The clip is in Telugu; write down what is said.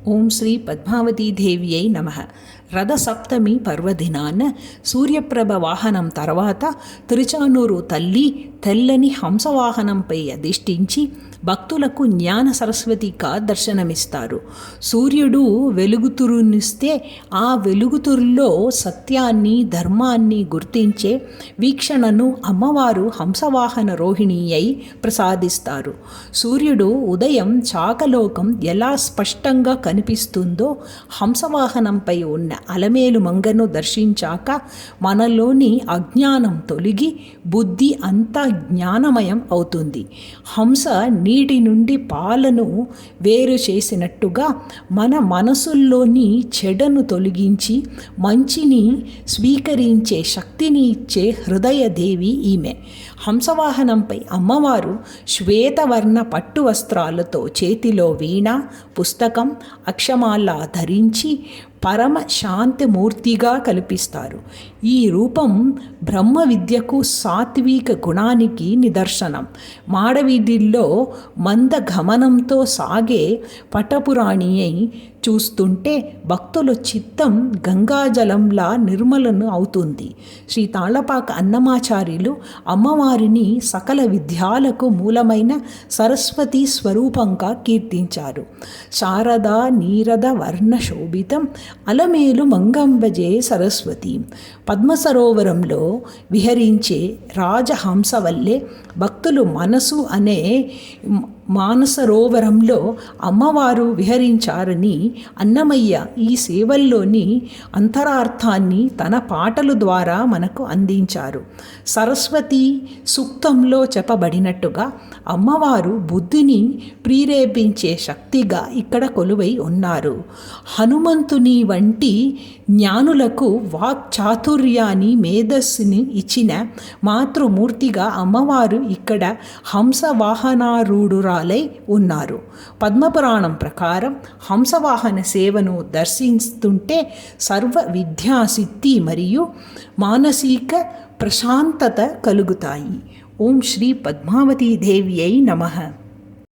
ఓం శ్రీ పద్మావతీదేవ్యై నమః. రథసప్తమి పర్వదినాన సూర్యప్రభ వాహనం తర్వాత తిరుచానూరు తల్లి తెల్లని హంసవాహనంపై అధిష్ఠించి భక్తులకు జ్ఞాన సరస్వతిగా దర్శనమిస్తారు. సూర్యుడు వెలుగుతురునిస్తే ఆ వెలుగుతురులో సత్యాన్ని ధర్మాన్ని గుర్తించే వీక్షణను అమ్మవారు హంసవాహన రోహిణి అయి ప్రసాదిస్తారు. సూర్యుడు ఉదయం చాకలోకం ఎలా స్పష్టంగా కనిపిస్తుందో హంసవాహనంపై ఉన్న అలమేలు మంగను దర్శించాక మనలోని అజ్ఞానం తొలగి బుద్ధి అంతా జ్ఞానమయం అవుతుంది. హంస నీటి నుండి పాలను వేరు చేసినట్టుగా మన మనసుల్లోని చెడును తొలగించి మంచిని స్వీకరించే శక్తిని ఇచ్చే హృదయదేవి ఈమె. హంసవాహనంపై అమ్మవారు శ్వేతవర్ణ పట్టు వస్త్రాలతో చేతిలో వీణ, పుస్తకం, అక్షమాల ధరించి పరమ శాంతిమూర్తిగా కల్పిస్తారు. ఈ రూపం బ్రహ్మ విద్యకు సాత్విక గుణానికి నిదర్శనం. మాడవీధుల్లో మంద గమనంతో సాగే పటపురాణి అయి చూస్తుంటే భక్తుల చిత్తం గంగాజలంలా నిర్మలను అవుతుంది. శ్రీ తాళ్లపాక అన్నమాచార్యులు అమ్మవారిని సకల విద్యాలకు మూలమైన సరస్వతి స్వరూపంగా కీర్తించారు. శారదా నీరద వర్ణ శోభితం అలమేలు మంగంబజే సరస్వతి. పద్మసరోవరంలో విహరించే రాజహంస వల్లే భక్తులు మనసు అనే మానసరోవరంలో అమ్మవారు విహరించారని అన్నమయ్య ఈ సేవల్లోని అంతరార్థాన్ని తన పాటల ద్వారా మనకు అందించారు. సరస్వతి సూక్తంలో చెప్పబడినట్టుగా అమ్మవారు బుద్ధిని ప్రేరేపించే శక్తిగా ఇక్కడ కొలువై ఉన్నారు. హనుమంతుని వంటి జ్ఞానులకు వాక్చాతుర్యాన్ని మేధస్సుని ఇచ్చిన మాతృమూర్తిగా అమ్మవారు ఇక్కడ హంసవాహనారూఢురాలై ఉన్నారు. పద్మపురాణం ప్రకారం హంసవాహన సేవను దర్శిస్తుంటే సర్వ విద్యాసిద్ధి మరియు మానసిక ప్రశాంతత కలుగుతాయి. ఓం శ్రీ పద్మావతీదేవ్యై నమః.